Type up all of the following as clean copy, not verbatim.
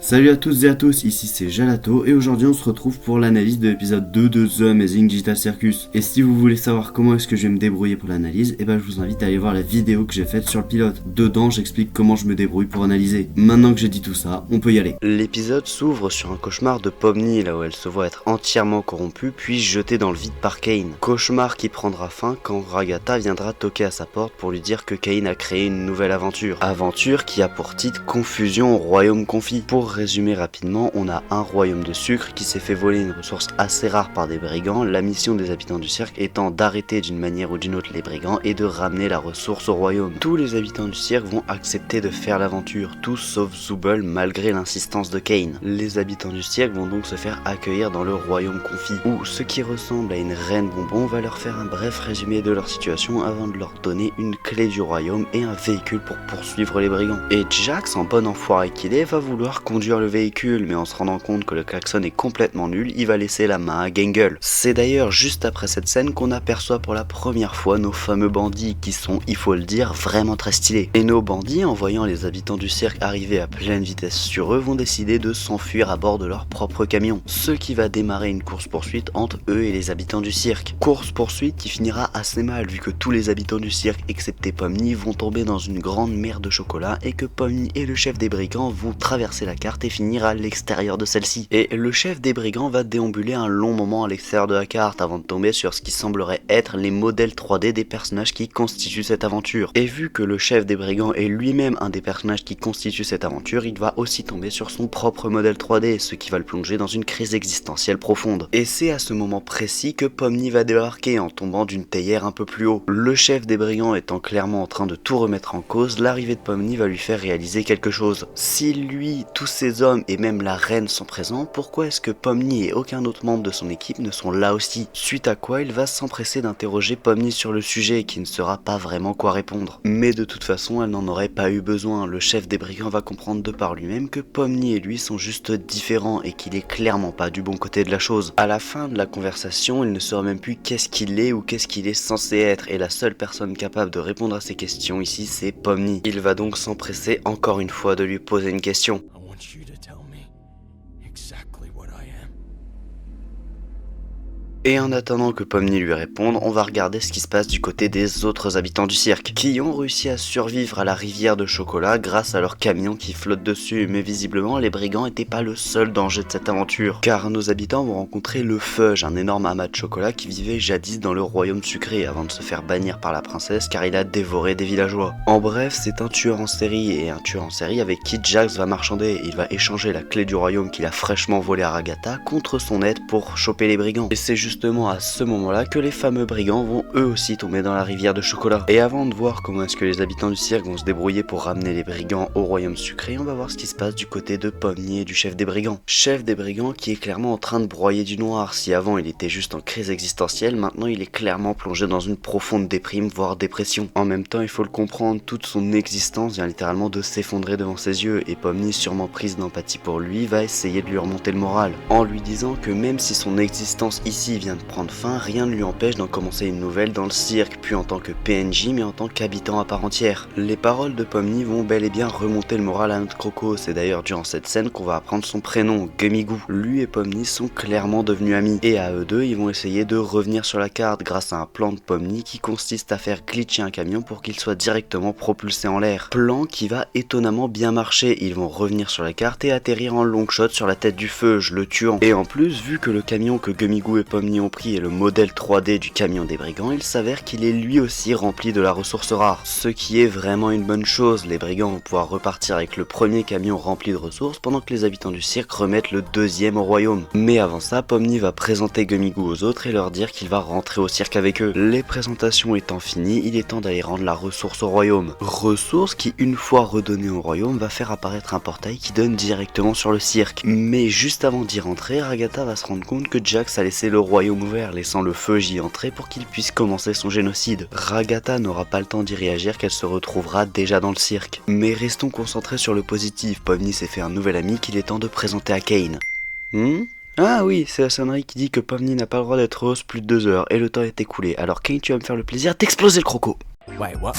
Salut à toutes et à tous, ici c'est Jalato et aujourd'hui on se retrouve pour l'analyse de l'épisode 2 de The Amazing Digital Circus. Et si vous voulez savoir comment est-ce que je vais me débrouiller pour l'analyse, je vous invite à aller voir la vidéo que j'ai faite sur le pilote. Dedans j'explique comment je me débrouille pour analyser. Maintenant que j'ai dit tout ça, on peut y aller. L'épisode s'ouvre sur un cauchemar de Pomni, là où elle se voit être entièrement corrompue puis jetée dans le vide par Kane. Cauchemar qui prendra fin quand Ragatha viendra toquer à sa porte pour lui dire que Kane a créé une nouvelle aventure. Aventure qui a pour titre Confusion au royaume confit. Pour résumer rapidement, on a un royaume de sucre qui s'est fait voler une ressource assez rare par des brigands, la mission des habitants du cirque étant d'arrêter d'une manière ou d'une autre les brigands et de ramener la ressource au royaume. Tous les habitants du cirque vont accepter de faire l'aventure, tous sauf Zooble malgré l'insistance de Kane. Les habitants du cirque vont donc se faire accueillir dans le royaume confit, où ce qui ressemble à une reine bonbon va leur faire un bref résumé de leur situation avant de leur donner une clé du royaume et un véhicule pour poursuivre les brigands. Et Jax, en bon enfoiré qu'il est, va vouloir conduire le véhicule, mais en se rendant compte que le klaxon est complètement nul, il va laisser la main à Gangle. C'est d'ailleurs juste après cette scène qu'on aperçoit pour la première fois nos fameux bandits qui sont, il faut le dire, vraiment très stylés. Et nos bandits, en voyant les habitants du cirque arriver à pleine vitesse sur eux, vont décider de s'enfuir à bord de leur propre camion, ce qui va démarrer une course-poursuite entre eux et les habitants du cirque. Course-poursuite qui finira assez mal vu que tous les habitants du cirque, excepté Pomni, vont tomber dans une grande mer de chocolat et que Pomni et le chef des brigands vont traverser la carte et finir à l'extérieur de celle-ci. Et le chef des brigands va déambuler un long moment à l'extérieur de la carte avant de tomber sur ce qui semblerait être les modèles 3D des personnages qui constituent cette aventure. Et vu que le chef des brigands est lui-même un des personnages qui constituent cette aventure, il va aussi tomber sur son propre modèle 3D, ce qui va le plonger dans une crise existentielle profonde. Et c'est à ce moment précis que Pomni va débarquer en tombant d'une théière un peu plus haut. Le chef des brigands étant clairement en train de tout remettre en cause, l'arrivée de Pomni va lui faire réaliser quelque chose. Si lui, tous ses hommes et même la reine sont présents, pourquoi est-ce que Pomni et aucun autre membre de son équipe ne sont là aussi? Suite à quoi il va s'empresser d'interroger Pomni sur le sujet qui ne saura pas vraiment quoi répondre. Mais de toute façon elle n'en aurait pas eu besoin, le chef des brigands va comprendre de par lui-même que Pomni et lui sont juste différents et qu'il est clairement pas du bon côté de la chose. À la fin de la conversation, il ne saura même plus qu'est-ce qu'il est ou qu'est-ce qu'il est censé être et la seule personne capable de répondre à ces questions ici c'est Pomni. Il va donc s'empresser encore une fois de lui poser une question. Et en attendant que Pomni lui réponde, on va regarder ce qui se passe du côté des autres habitants du cirque, qui ont réussi à survivre à la rivière de chocolat grâce à leur camion qui flotte dessus, mais visiblement les brigands n'étaient pas le seul danger de cette aventure, car nos habitants vont rencontrer le Fudge, un énorme amas de chocolat qui vivait jadis dans le royaume sucré avant de se faire bannir par la princesse car il a dévoré des villageois. En bref, c'est un tueur en série, et un tueur en série avec qui Jax va marchander. Il va échanger la clé du royaume qu'il a fraîchement volée à Ragatha contre son aide pour choper les brigands. Et c'est justement à ce moment-là que les fameux brigands vont eux aussi tomber dans la rivière de chocolat. Et avant de voir comment est-ce que les habitants du cirque vont se débrouiller pour ramener les brigands au royaume sucré, on va voir ce qui se passe du côté de Pomni et du chef des brigands. Chef des brigands qui est clairement en train de broyer du noir. Si avant il était juste en crise existentielle, maintenant il est clairement plongé dans une profonde déprime, voire dépression. En même temps, il faut le comprendre, toute son existence vient littéralement de s'effondrer devant ses yeux, et Pomni, sûrement prise d'empathie pour lui, va essayer de lui remonter le moral, en lui disant que même si son existence ici vient de prendre fin, rien ne lui empêche d'en commencer une nouvelle dans le cirque, puis en tant que PNJ, mais en tant qu'habitant à part entière. Les paroles de Pomni vont bel et bien remonter le moral à notre Croco, c'est d'ailleurs durant cette scène qu'on va apprendre son prénom, Gummigoo. Lui et Pomni sont clairement devenus amis, et à eux deux, ils vont essayer de revenir sur la carte grâce à un plan de Pomni qui consiste à faire glitcher un camion pour qu'il soit directement propulsé en l'air. Plan qui va étonnamment bien marcher, ils vont revenir sur la carte et atterrir en long shot sur la tête du Fudge, le tuant. Et en plus, vu que le camion que Gummigoo et Pomni ont pris est le modèle 3D du camion des brigands, il s'avère qu'il est lui aussi rempli de la ressource rare, ce qui est vraiment une bonne chose. Les brigands vont pouvoir repartir avec le premier camion rempli de ressources pendant que les habitants du cirque remettent le deuxième au royaume. Mais avant ça, Pomni va présenter Gummigoo aux autres et leur dire qu'il va rentrer au cirque avec eux. Les présentations étant finies, il est temps d'aller rendre la ressource au royaume. Ressource qui, une fois redonnée au royaume, va faire apparaître un portail qui donne directement sur le cirque. Mais juste avant d'y rentrer, Ragatha va se rendre compte que Jax a laissé le royaume ouvert, laissant le Fudge y entrer pour qu'il puisse commencer son génocide. Ragatha n'aura pas le temps d'y réagir qu'elle se retrouvera déjà dans le cirque. Mais restons concentrés sur le positif, Pomni s'est fait un nouvel ami qu'il est temps de présenter à Kane. Ah oui, c'est la sonnerie qui dit que Pomni n'a pas le droit d'être heureuse plus de 2 heures, et le temps est écoulé. Alors Kane, tu vas me faire le plaisir d'exploser le croco. Wait, what?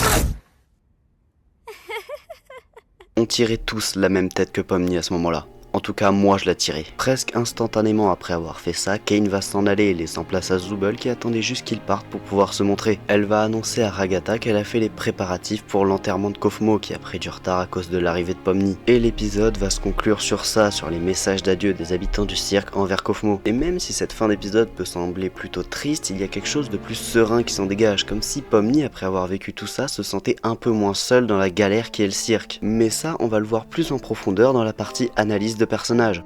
On tirait tous la même tête que Pomni à ce moment-là. En tout cas, moi je la tirais. Presque instantanément après avoir fait ça, Kane va s'en aller, laissant place à Zooble qui attendait juste qu'il parte pour pouvoir se montrer. Elle va annoncer à Ragatha qu'elle a fait les préparatifs pour l'enterrement de Kofmo qui a pris du retard à cause de l'arrivée de Pomni. Et l'épisode va se conclure sur ça, sur les messages d'adieu des habitants du cirque envers Kofmo. Et même si cette fin d'épisode peut sembler plutôt triste, il y a quelque chose de plus serein qui s'en dégage, comme si Pomni, après avoir vécu tout ça, se sentait un peu moins seule dans la galère qui est le cirque. Mais ça, on va le voir plus en profondeur dans la partie analyse de personnages.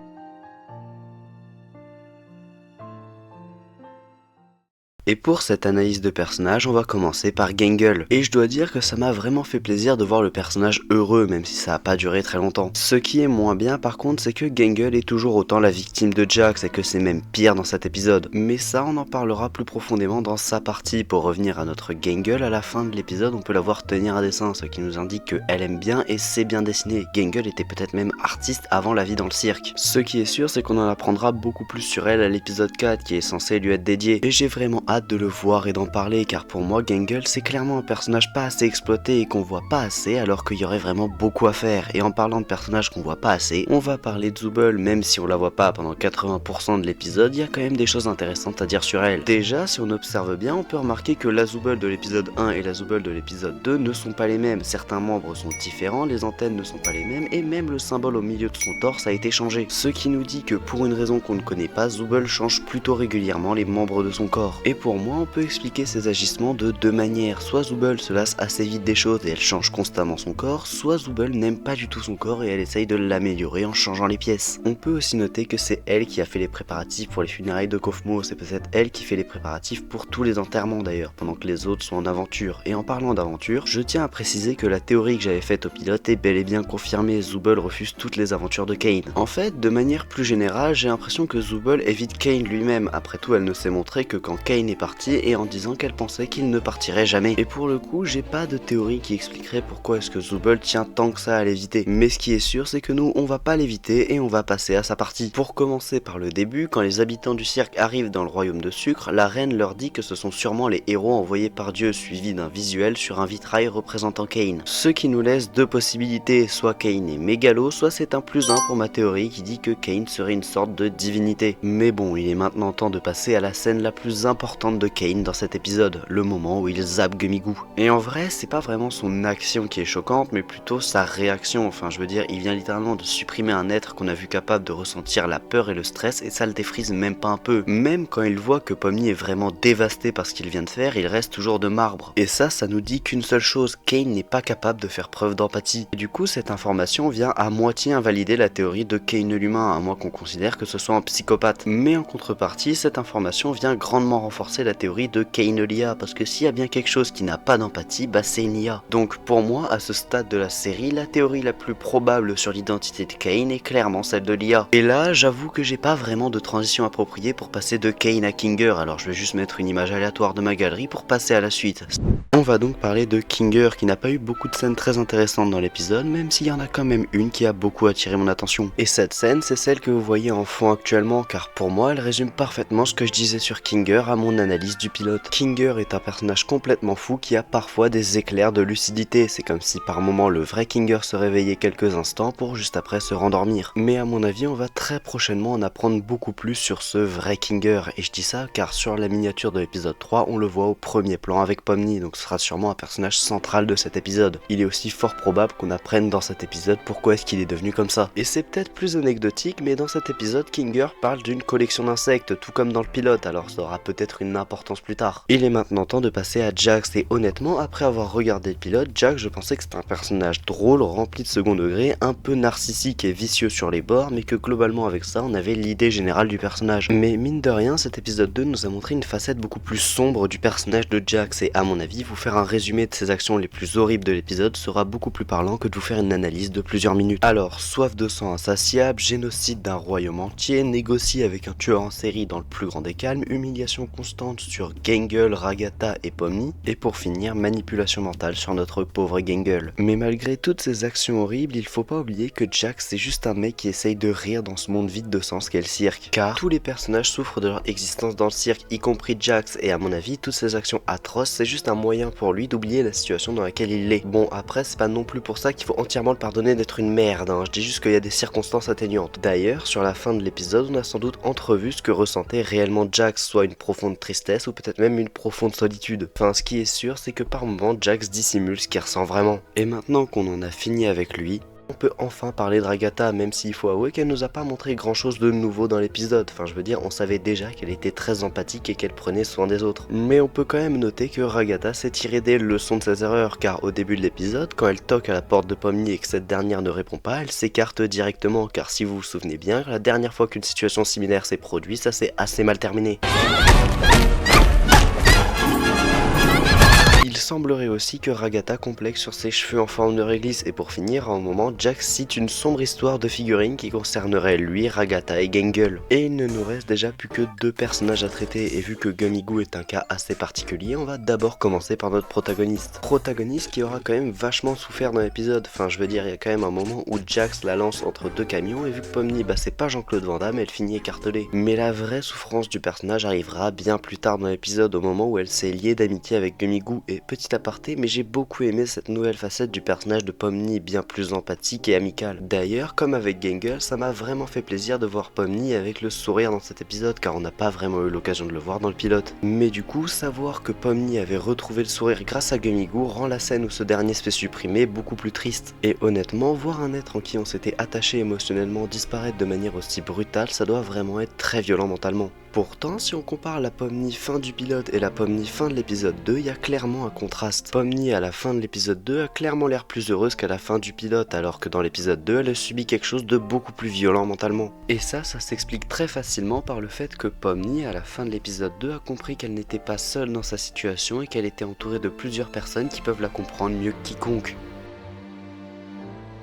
Et pour cette analyse de personnage, on va commencer par Gangle. Et je dois dire que ça m'a vraiment fait plaisir de voir le personnage heureux, même si ça a pas duré très longtemps. Ce qui est moins bien par contre, c'est que Gangle est toujours autant la victime de Jax et que c'est même pire dans cet épisode. Mais ça, on en parlera plus profondément dans sa partie. Pour revenir à notre Gangle, à la fin de l'épisode, on peut la voir tenir un dessin, ce qui nous indique qu'elle aime bien et sait bien dessiner. Gangle était peut-être même artiste avant la vie dans le cirque. Ce qui est sûr, c'est qu'on en apprendra beaucoup plus sur elle à l'épisode 4, qui est censé lui être dédié. Et j'ai vraiment hâte de le voir et d'en parler, car pour moi Gangle c'est clairement un personnage pas assez exploité et qu'on voit pas assez, alors qu'il y aurait vraiment beaucoup à faire. Et en parlant de personnages qu'on voit pas assez, on va parler de Zooble. Même si on la voit pas pendant 80% de l'épisode, il y a quand même des choses intéressantes à dire sur elle. Déjà, si on observe bien, on peut remarquer que la Zooble de l'épisode 1 et la Zooble de l'épisode 2 ne sont pas les mêmes. Certains membres sont différents, les antennes ne sont pas les mêmes, et même le symbole au milieu de son torse a été changé. Ce qui nous dit que pour une raison qu'on ne connaît pas, Zooble change plutôt régulièrement les membres de son corps. Et pour moi, on peut expliquer ses agissements de deux manières. Soit Zooble se lasse assez vite des choses et elle change constamment son corps, soit Zooble n'aime pas du tout son corps et elle essaye de l'améliorer en changeant les pièces. On peut aussi noter que c'est elle qui a fait les préparatifs pour les funérailles de Kofmo, c'est peut-être elle qui fait les préparatifs pour tous les enterrements d'ailleurs, pendant que les autres sont en aventure. Et en parlant d'aventure, je tiens à préciser que la théorie que j'avais faite au pilote est bel et bien confirmée, Zooble refuse toutes les aventures de Kane. En fait, de manière plus générale, j'ai l'impression que Zooble évite Kane lui-même. Après tout, elle ne s'est montrée que quand Kane est parti et en disant qu'elle pensait qu'il ne partirait jamais. Et pour le coup, j'ai pas de théorie qui expliquerait pourquoi est-ce que Zooble tient tant que ça à l'éviter. Mais ce qui est sûr, c'est que nous, on va pas l'éviter et on va passer à sa partie. Pour commencer par le début, quand les habitants du cirque arrivent dans le royaume de sucre, la reine leur dit que ce sont sûrement les héros envoyés par Dieu, suivis d'un visuel sur un vitrail représentant Kane. Ce qui nous laisse deux possibilités, soit Kane est mégalo, soit c'est un +1 pour ma théorie qui dit que Kane serait une sorte de divinité. Mais bon, il est maintenant temps de passer à la scène la plus importante de Kane dans cet épisode, le moment où il zappe Gummigoo. Et en vrai, c'est pas vraiment son action qui est choquante, mais plutôt sa réaction. Enfin, je veux dire, il vient littéralement de supprimer un être qu'on a vu capable de ressentir la peur et le stress, et ça le défrise même pas un peu. Même quand il voit que Pomni est vraiment dévasté par ce qu'il vient de faire, il reste toujours de marbre. Et ça nous dit qu'une seule chose, Kane n'est pas capable de faire preuve d'empathie. Et du coup, cette information vient à moitié invalider la théorie de Kane l'humain, à moins qu'on considère que ce soit un psychopathe. Mais en contrepartie, cette information vient grandement renforcer la théorie de Kane l'IA, parce que s'il y a bien quelque chose qui n'a pas d'empathie, bah c'est une IA. Donc pour moi, à ce stade de la série, la théorie la plus probable sur l'identité de Kane est clairement celle de l'IA. Et là, j'avoue que j'ai pas vraiment de transition appropriée pour passer de Kane à Kinger, alors je vais juste mettre une image aléatoire de ma galerie pour passer à la suite. On va donc parler de Kinger, qui n'a pas eu beaucoup de scènes très intéressantes dans l'épisode, même s'il y en a quand même une qui a beaucoup attiré mon attention. Et cette scène, c'est celle que vous voyez en fond actuellement, car pour moi, elle résume parfaitement ce que je disais sur Kinger à mon analyse du pilote. Kinger est un personnage complètement fou qui a parfois des éclairs de lucidité, c'est comme si par moment le vrai Kinger se réveillait quelques instants pour juste après se rendormir. Mais à mon avis, on va très prochainement en apprendre beaucoup plus sur ce vrai Kinger, et je dis ça car sur la miniature de l'épisode 3, on le voit au premier plan avec Pomni, donc ce sera sûrement un personnage central de cet épisode. Il est aussi fort probable qu'on apprenne dans cet épisode pourquoi est-ce qu'il est devenu comme ça. Et c'est peut-être plus anecdotique, mais dans cet épisode, Kinger parle d'une collection d'insectes, tout comme dans le pilote, alors ça aura peut-être une importance plus tard. Il est maintenant temps de passer à Jax, et honnêtement, après avoir regardé le pilote, Jax, je pensais que c'était un personnage drôle, rempli de second degré, un peu narcissique et vicieux sur les bords, mais que globalement avec ça, on avait l'idée générale du personnage. Mais mine de rien, cet épisode 2 nous a montré une facette beaucoup plus sombre du personnage de Jax, et à mon avis, vous faire un résumé de ses actions les plus horribles de l'épisode sera beaucoup plus parlant que de vous faire une analyse de plusieurs minutes. Alors, soif de sang insatiable, génocide d'un royaume entier, négocier avec un tueur en série dans le plus grand des calmes, humiliation constante constante sur Gangle, Ragatha et Pomni, et pour finir manipulation mentale sur notre pauvre Gangle. Mais malgré toutes ces actions horribles, il faut pas oublier que Jax c'est juste un mec qui essaye de rire dans ce monde vide de sens qu'est le cirque, car tous les personnages souffrent de leur existence dans le cirque, y compris Jax, et à mon avis toutes ces actions atroces c'est juste un moyen pour lui d'oublier la situation dans laquelle il est. Bon après c'est pas non plus pour ça qu'il faut entièrement le pardonner d'être une merde, hein. Je dis juste qu'il y a des circonstances atténuantes. D'ailleurs sur la fin de l'épisode on a sans doute entrevu ce que ressentait réellement Jax, soit une profonde tristesse ou peut-être même une profonde solitude. Enfin ce qui est sûr c'est que par moments Jax dissimule ce qu'il ressent vraiment. Et maintenant qu'on en a fini avec lui, on peut enfin parler de Ragatha, même s'il faut avouer qu'elle nous a pas montré grand chose de nouveau dans l'épisode. Enfin je veux dire, on savait déjà qu'elle était très empathique et qu'elle prenait soin des autres. Mais on peut quand même noter que Ragatha s'est tiré des leçons de ses erreurs, car au début de l'épisode, quand elle toque à la porte de Pomni et que cette dernière ne répond pas, elle s'écarte directement, car si vous vous souvenez bien, la dernière fois qu'une situation similaire s'est produite, ça s'est assez mal terminé. Il semblerait aussi que Ragatha complexe sur ses cheveux en forme de réglisse, et pour finir, à un moment, Jax cite une sombre histoire de figurines qui concernerait lui, Ragatha et Gangle. Et il ne nous reste déjà plus que 2 personnages à traiter, et vu que Gummigoo est un cas assez particulier, on va d'abord commencer par notre protagoniste. Protagoniste qui aura quand même vachement souffert dans l'épisode, enfin je veux dire, il y a quand même un moment où Jax la lance entre 2 camions, et vu que Pomni, c'est pas Jean-Claude Van Damme, elle finit écartelée. Mais la vraie souffrance du personnage arrivera bien plus tard dans l'épisode, au moment où elle s'est liée d'amitié avec Gummigoo, et petit aparté, mais j'ai beaucoup aimé cette nouvelle facette du personnage de Pomni, bien plus empathique et amical. D'ailleurs, comme avec Gangle, ça m'a vraiment fait plaisir de voir Pomni avec le sourire dans cet épisode, car on n'a pas vraiment eu l'occasion de le voir dans le pilote. Mais du coup, savoir que Pomni avait retrouvé le sourire grâce à Gummigoo rend la scène où ce dernier se fait supprimer beaucoup plus triste. Et honnêtement, voir un être en qui on s'était attaché émotionnellement disparaître de manière aussi brutale, ça doit vraiment être très violent mentalement. Pourtant, si on compare la Pomni fin du pilote et la Pomni fin de l'épisode 2, il y a clairement un contraste. Pomni à la fin de l'épisode 2 a clairement l'air plus heureuse qu'à la fin du pilote, alors que dans l'épisode 2, elle a subi quelque chose de beaucoup plus violent mentalement. Et ça s'explique très facilement par le fait que Pomni, à la fin de l'épisode 2, a compris qu'elle n'était pas seule dans sa situation et qu'elle était entourée de plusieurs personnes qui peuvent la comprendre mieux que quiconque.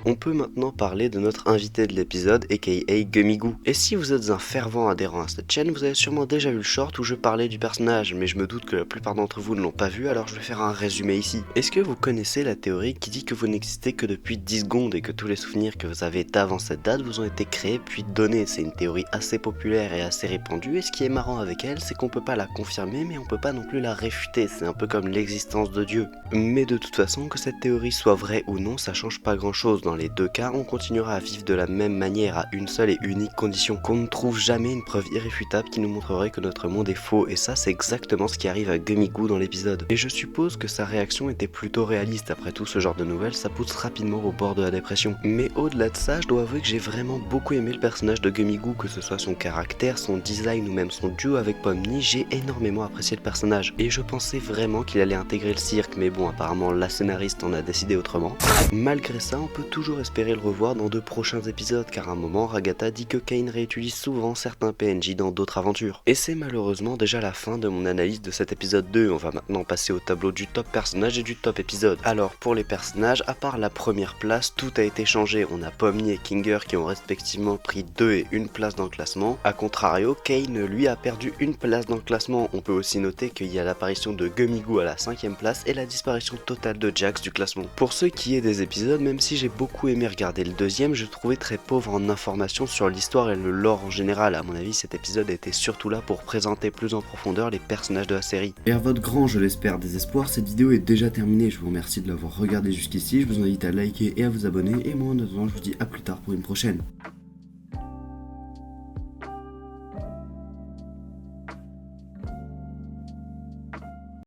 On peut maintenant parler de notre invité de l'épisode, aka Gummigoo. Et si vous êtes un fervent adhérent à cette chaîne, vous avez sûrement déjà vu le short où je parlais du personnage, mais je me doute que la plupart d'entre vous ne l'ont pas vu, alors je vais faire un résumé ici. Est-ce que vous connaissez la théorie qui dit que vous n'existez que depuis 10 secondes et que tous les souvenirs que vous avez d'avant cette date vous ont été créés puis donnés? C'est une théorie assez populaire et assez répandue, et ce qui est marrant avec elle, c'est qu'on peut pas la confirmer, mais on peut pas non plus la réfuter, c'est un peu comme l'existence de Dieu. Mais de toute façon, que cette théorie soit vraie ou non, ça change pas grand chose. Dans les 2 cas, on continuera à vivre de la même manière à une seule et unique condition, qu'on ne trouve jamais une preuve irréfutable qui nous montrerait que notre monde est faux, et ça c'est exactement ce qui arrive à Gummigoo dans l'épisode. Et je suppose que sa réaction était plutôt réaliste, après tout ce genre de nouvelles, ça pousse rapidement au bord de la dépression. Mais au-delà de ça, je dois avouer que j'ai vraiment beaucoup aimé le personnage de Gummigoo, que ce soit son caractère, son design ou même son duo avec Pomni, j'ai énormément apprécié le personnage. Et je pensais vraiment qu'il allait intégrer le cirque, mais bon, apparemment la scénariste en a décidé autrement. Malgré ça, on peut toujours espérer le revoir dans de prochains épisodes, car à un moment Ragatha dit que Cain réutilise souvent certains PNJ dans d'autres aventures. Et c'est malheureusement déjà la fin de mon analyse de cet épisode 2, on va maintenant passer au tableau du top personnage et du top épisode. Alors pour les personnages, à part la première place, tout a été changé, on a Pomni et Kinger qui ont respectivement pris 2 et 1 place dans le classement. A contrario, Cain lui a perdu 1 place dans le classement. On peut aussi noter qu'il y a l'apparition de Gummigoo à la 5ème place et la disparition totale de Jax du classement. Pour ce qui est des épisodes, même si j'ai beaucoup aimé regarder le deuxième, je trouvais très pauvre en informations sur l'histoire et le lore en général. À mon avis, cet épisode était surtout là pour présenter plus en profondeur les personnages de la série. Et à votre grand, je l'espère, désespoir, cette vidéo est déjà terminée. Je vous remercie de l'avoir regardée jusqu'ici, je vous invite à liker et à vous abonner, et moi en attendant, je vous dis à plus tard pour une prochaine.